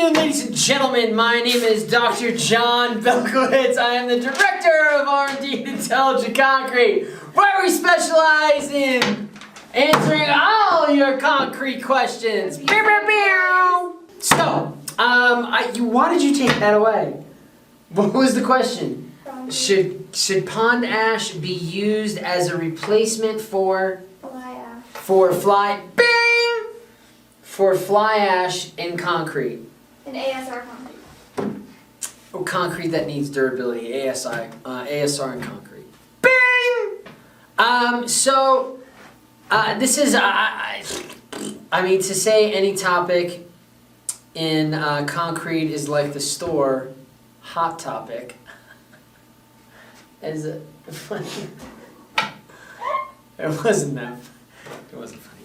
afternoon, ladies and gentlemen. My name is Dr. John Belkowitz. I am the Director of R&D at Intelligent Concrete, where we specialize in answering all your concrete questions. So, why did you take that away? What was the question? Should pond ash be used as a replacement for fly ash in concrete? In ASR concrete. Oh, concrete that needs durability. ASR in concrete. Bing! This is, I mean, to say any topic in concrete is like the store, hot topic. Is it funny? It wasn't that. It wasn't funny.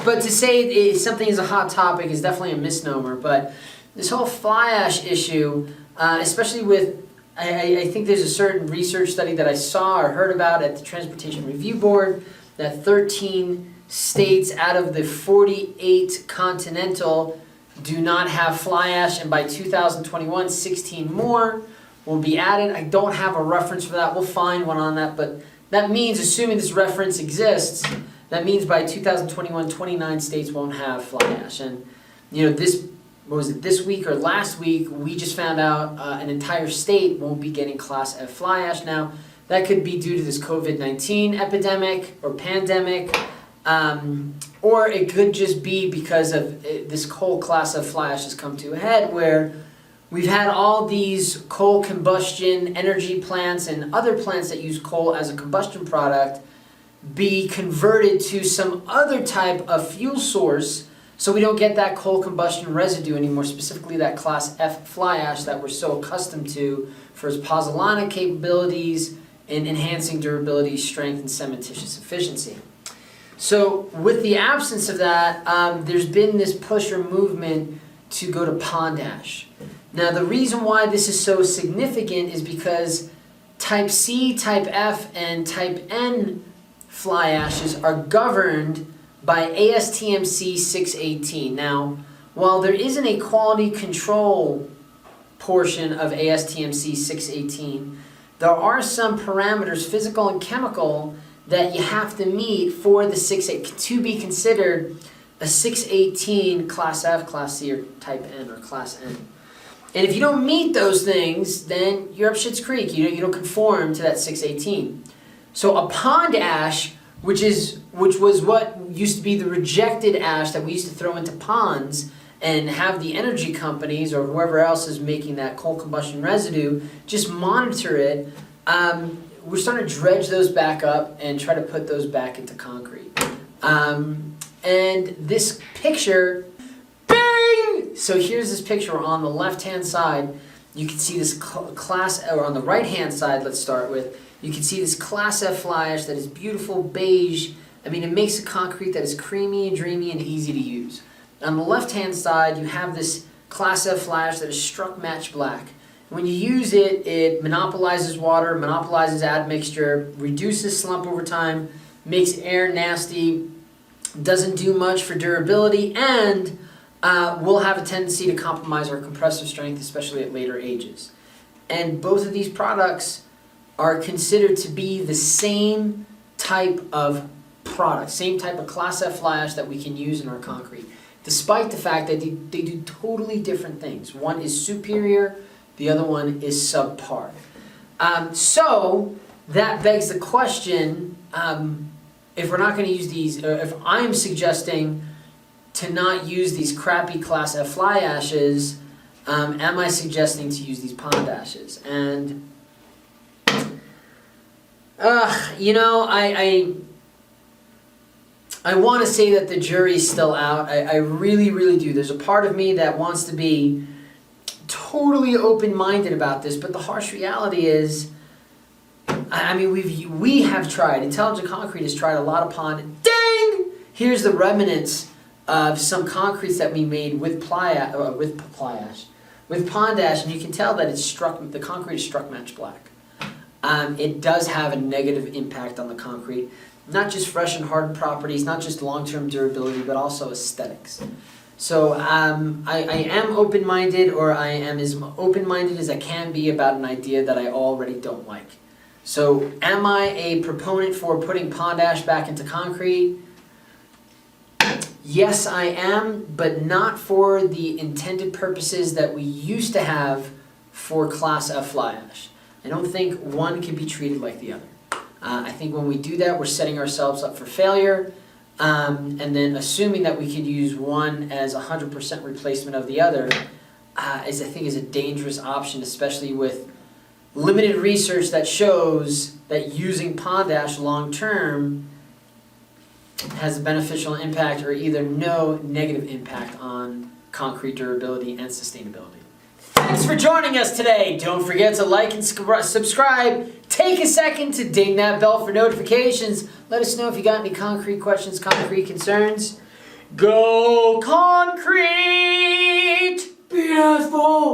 But to say something is a hot topic is definitely a misnomer. But this whole fly ash issue, especially with, I think there's a certain research study that I saw or heard about at the Transportation Review Board that 13 states out of the 48 continental do not have fly ash, and by 2021, 16 more will be added. I don't have a reference for that. We'll find one on that, but that means, assuming this reference exists, that means by 2021, 29 states won't have fly ash. And you know, this week or last week, we just found out an entire state won't be getting Class F fly ash now. That could be due to this COVID-19 epidemic or pandemic, or it could just be because of this coal Class F fly ash has come to a head where we've had all these coal combustion energy plants and other plants that use coal as a combustion product be converted to some other type of fuel source, so we don't get that coal combustion residue anymore, specifically that Class F fly ash that we're so accustomed to for its pozzolanic capabilities in enhancing durability, strength, and cementitious efficiency. So with the absence of that, there's been this push or movement to go to pond ash. Now the reason why this is so significant is because type C, type F, and type N fly ashes are governed by ASTM-C 618. Now, while there isn't a quality control portion of ASTM-C 618, there are some parameters, physical and chemical, that you have to meet for the 618 to be considered a 618 Class F, Class C, or type N, or Class N. And if you don't meet those things, then you're up Schitt's Creek. You don't conform to that 618. So a pond ash, which was what used to be the rejected ash that we used to throw into ponds and have the energy companies or whoever else is making that coal combustion residue just monitor it. We're starting to dredge those back up and try to put those back into concrete. And this picture, bing! So here's this picture on the left-hand side. You can see this or on the right-hand side, let's start with, you can see this Class F fly ash that is beautiful beige. I mean, it makes a concrete that is creamy and dreamy and easy to use. On the left-hand side, you have this Class F fly ash that is struck match black. When you use it, it monopolizes water, monopolizes admixture, reduces slump over time, makes air nasty, doesn't do much for durability, and will have a tendency to compromise our compressive strength, especially at later ages. And both of these products are considered to be the same type of product, same type of Class F fly ash that we can use in our concrete, despite the fact that they do totally different things. One is superior, the other one is subpar. So that begs the question, if we're not going to use these, or if I'm suggesting to not use these crappy Class F fly ashes, am I suggesting to use these pond ashes? And you know, I want to say that the jury's still out. I really, really do. There's a part of me that wants to be totally open-minded about this, but the harsh reality is, I mean, we have tried. Intelligent Concrete has tried a lot of pond. Dang! Here's the remnants of some concretes that we made with pond ash, and you can tell that the concrete is struck match black. It does have a negative impact on the concrete, not just fresh and hard properties, not just long-term durability, but also aesthetics. So I am open-minded, or I am as open-minded as I can be about an idea that I already don't like. So am I a proponent for putting pond ash back into concrete? Yes, I am, but not for the intended purposes that we used to have for Class F fly ash. I don't think one can be treated like the other. I think when we do that, we're setting ourselves up for failure, and then assuming that we could use one as 100% replacement of the other I think is a dangerous option, especially with limited research that shows that using pond ash long term has a beneficial impact or either no negative impact on concrete durability and sustainability. Thanks for joining us today. Don't forget to like and subscribe. Take a second to ding that bell for notifications. Let us know if you got any concrete questions, concrete concerns. Go concrete! Beautiful!